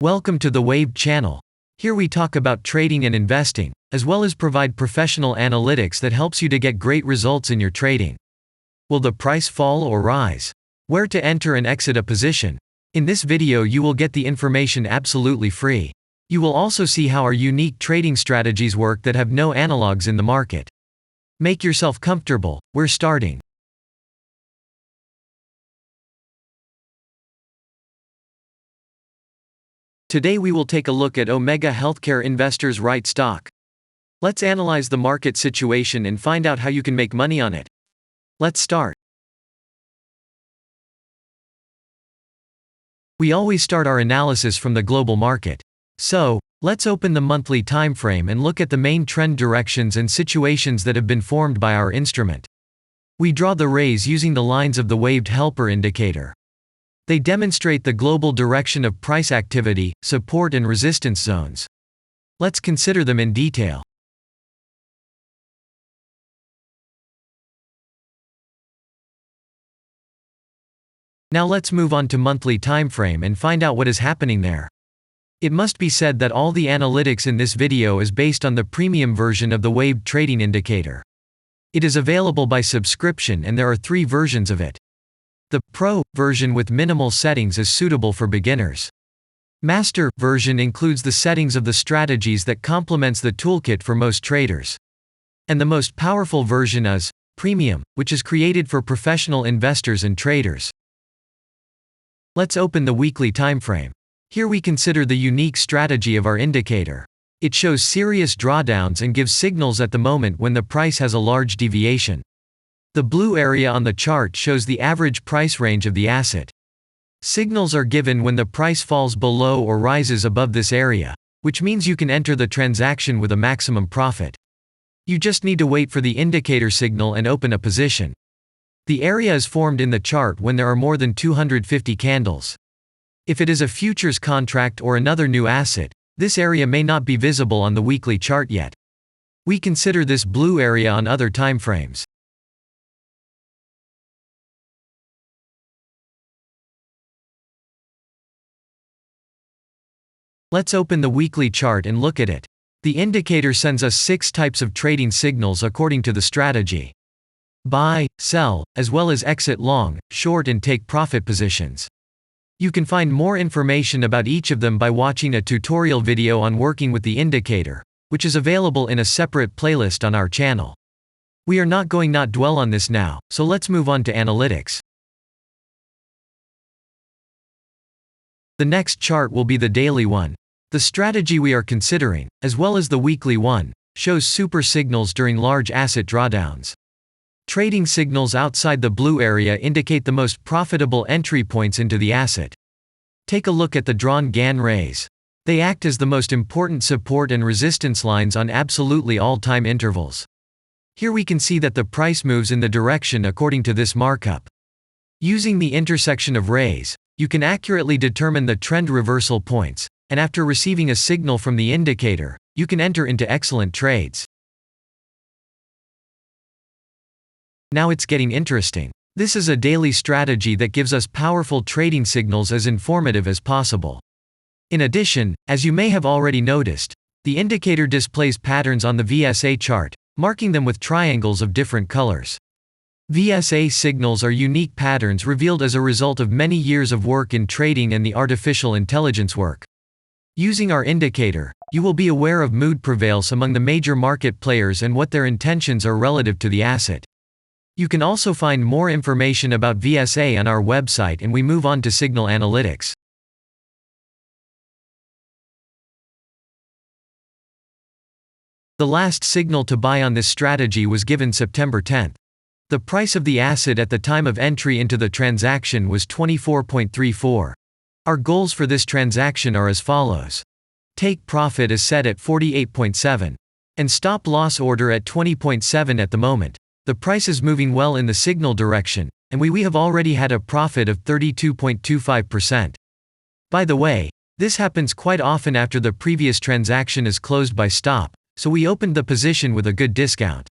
Welcome to the Waved channel. Here we talk about trading and investing, as well as provide professional analytics that helps you to get great results in your trading. Will the price fall or rise? Where to enter and exit a position? In this video you will get the information absolutely free. You will also see how our unique trading strategies work that have no analogs in the market. Make yourself comfortable, we're starting. Today we will take a look at Omega Healthcare Investors REIT stock. Let's analyze the market situation and find out how you can make money on it. Let's start. We always start our analysis from the global market. So, let's open the monthly time frame and look at the main trend directions and situations that have been formed by our instrument. We draw the rays using the lines of the waved helper indicator. They demonstrate the global direction of price activity, support and resistance zones. Let's consider them in detail. Now let's move on to monthly time frame and find out what is happening there. It must be said that all the analytics in this video is based on the premium version of the waved trading indicator. It is available by subscription and there are 3 versions of it. The Pro version with minimal settings is suitable for beginners. Master version includes the settings of the strategies that complements the toolkit for most traders. And the most powerful version is Premium, which is created for professional investors and traders. Let's open the weekly time frame. Here we consider the unique strategy of our indicator. It shows serious drawdowns and gives signals at the moment when the price has a large deviation. The blue area on the chart shows the average price range of the asset. Signals are given when the price falls below or rises above this area, which means you can enter the transaction with a maximum profit. You just need to wait for the indicator signal and open a position. The area is formed in the chart when there are more than 250 candles. If it is a futures contract or another new asset, this area may not be visible on the weekly chart yet. We consider this blue area on other time frames. Let's open the weekly chart and look at it. The indicator sends us 6 types of trading signals according to the strategy. Buy, sell, as well as exit long, short and take profit positions. You can find more information about each of them by watching a tutorial video on working with the indicator, which is available in a separate playlist on our channel. We are not going to dwell on this now, so let's move on to analytics. The next chart will be the daily one. The strategy we are considering, as well as the weekly one, shows super signals during large asset drawdowns. Trading signals outside the blue area indicate the most profitable entry points into the asset. Take a look at the drawn Gann rays. They act as the most important support and resistance lines on absolutely all time intervals. Here we can see that the price moves in the direction according to this markup. Using the intersection of rays, you can accurately determine the trend reversal points, and after receiving a signal from the indicator, you can enter into excellent trades. Now it's getting interesting. This is a daily strategy that gives us powerful trading signals as informative as possible. In addition, as you may have already noticed, the indicator displays patterns on the VSA chart, marking them with triangles of different colors. VSA signals are unique patterns revealed as a result of many years of work in trading and the artificial intelligence work. Using our indicator, you will be aware of mood prevails among the major market players and what their intentions are relative to the asset. You can also find more information about VSA on our website, and we move on to signal analytics. The last signal to buy on this strategy was given September 10th. The price of the asset at the time of entry into the transaction was 24.34. Our goals for this transaction are as follows. Take profit is set at 48.7. And stop loss order at 20.7 at the moment. The price is moving well in the signal direction, and we have already had a profit of 32.25%. By the way, this happens quite often after the previous transaction is closed by stop, so we opened the position with a good discount.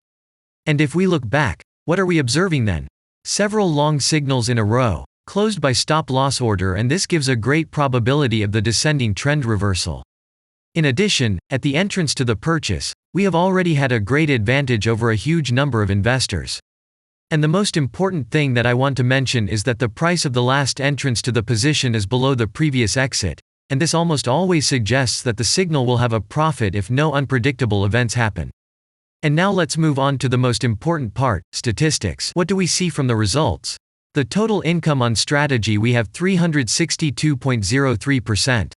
And if we look back, what are we observing then? Several long signals in a row, closed by stop-loss order, and this gives a great probability of the descending trend reversal. In addition, at the entrance to the purchase, we have already had a great advantage over a huge number of investors. And the most important thing that I want to mention is that the price of the last entrance to the position is below the previous exit, and this almost always suggests that the signal will have a profit if no unpredictable events happen. And now let's move on to the most important part, statistics. What do we see from the results? The total income on strategy, we have 362.03%.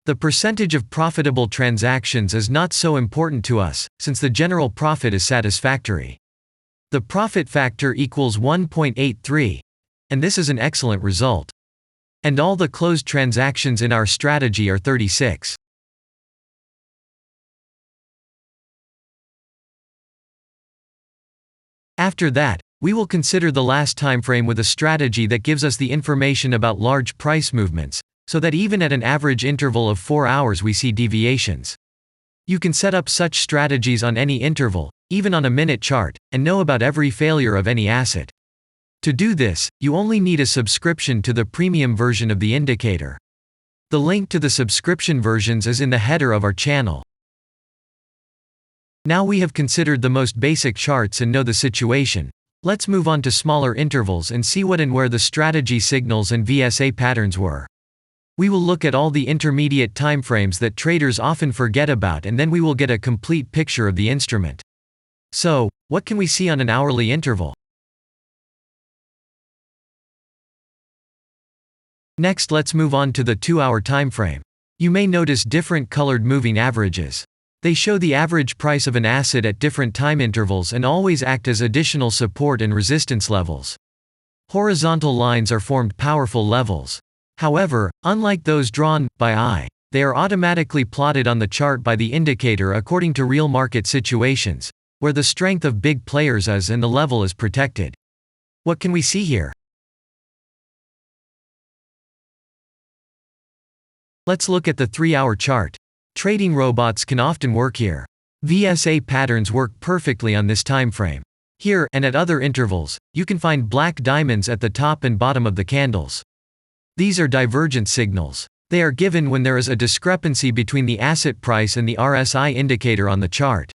The percentage of profitable transactions is not so important to us, since the general profit is satisfactory. The profit factor equals 1.83, and this is an excellent result. And all the closed transactions in our strategy are 36. After that, we will consider the last time frame with a strategy that gives us the information about large price movements, so that even at an average interval of 4 hours we see deviations. You can set up such strategies on any interval, even on a minute chart, and know about every failure of any asset. To do this, you only need a subscription to the premium version of the indicator. The link to the subscription versions is in the header of our channel. Now we have considered the most basic charts and know the situation. Let's move on to smaller intervals and see what and where the strategy signals and VSA patterns were. We will look at all the intermediate timeframes that traders often forget about, and then we will get a complete picture of the instrument. So, what can we see on an hourly interval? Next, let's move on to the 2-hour timeframe. You may notice different colored moving averages. They show the average price of an asset at different time intervals and always act as additional support and resistance levels. Horizontal lines are formed powerful levels. However, unlike those drawn by eye, they are automatically plotted on the chart by the indicator according to real market situations, where the strength of big players is and the level is protected. What can we see here? Let's look at the 3-hour chart. Trading robots can often work here. VSA patterns work perfectly on this time frame. Here, and at other intervals, you can find black diamonds at the top and bottom of the candles. These are divergent signals. They are given when there is a discrepancy between the asset price and the RSI indicator on the chart.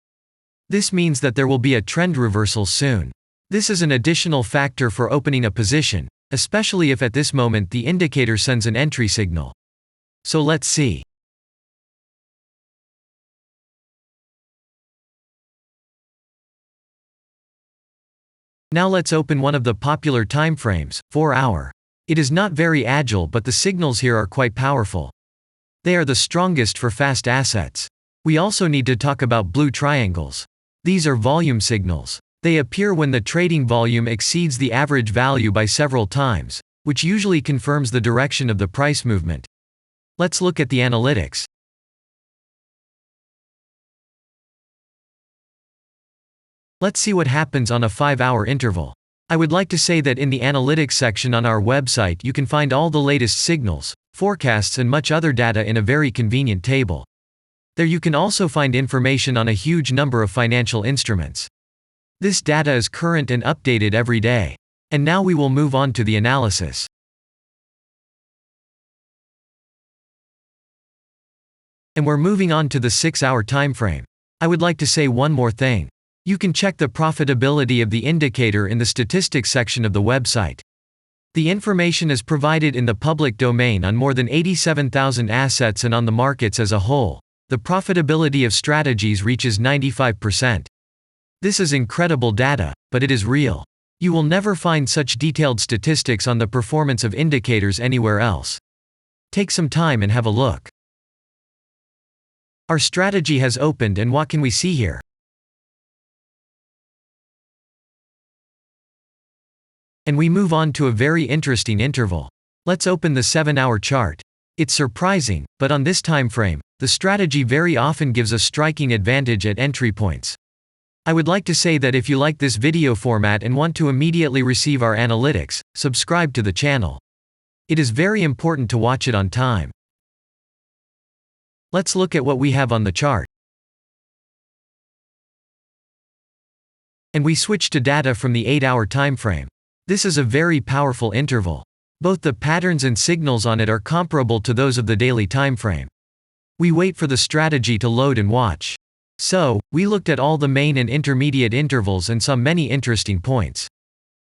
This means that there will be a trend reversal soon. This is an additional factor for opening a position, especially if at this moment the indicator sends an entry signal. So let's see. Now let's open one of the popular timeframes, 4-hour. It is not very agile, but the signals here are quite powerful. They are the strongest for fast assets. We also need to talk about blue triangles. These are volume signals. They appear when the trading volume exceeds the average value by several times, which usually confirms the direction of the price movement. Let's look at the analytics. Let's see what happens on a 5-hour interval. I would like to say that in the analytics section on our website you can find all the latest signals, forecasts and much other data in a very convenient table. There you can also find information on a huge number of financial instruments. This data is current and updated every day. And now we will move on to the analysis. And we're moving on to the 6-hour timeframe. I would like to say one more thing. You can check the profitability of the indicator in the statistics section of the website. The information is provided in the public domain on more than 87,000 assets and on the markets as a whole. The profitability of strategies reaches 95%. This is incredible data, but it is real. You will never find such detailed statistics on the performance of indicators anywhere else. Take some time and have a look. Our strategy has opened, and what can we see here? And we move on to a very interesting interval. Let's open the 7-hour chart. It's surprising, but on this time frame, the strategy very often gives a striking advantage at entry points. I would like to say that if you like this video format and want to immediately receive our analytics, subscribe to the channel. It is very important to watch it on time. Let's look at what we have on the chart. And we switch to data from the 8-hour time frame. This is a very powerful interval. Both the patterns and signals on it are comparable to those of the daily timeframe. We wait for the strategy to load and watch. So, we looked at all the main and intermediate intervals and saw many interesting points.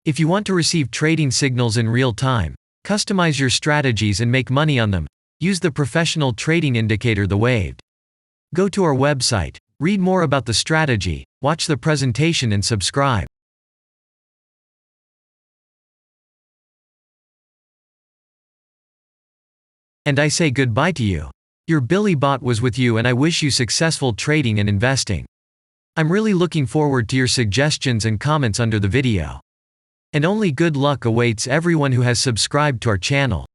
If you want to receive trading signals in real time, customize your strategies and make money on them, use the professional trading indicator, the Waved. Go to our website, read more about the strategy, watch the presentation and subscribe. And I say goodbye to you. Your Billy Bot was with you, and I wish you successful trading and investing. I'm really looking forward to your suggestions and comments under the video. And only good luck awaits everyone who has subscribed to our channel.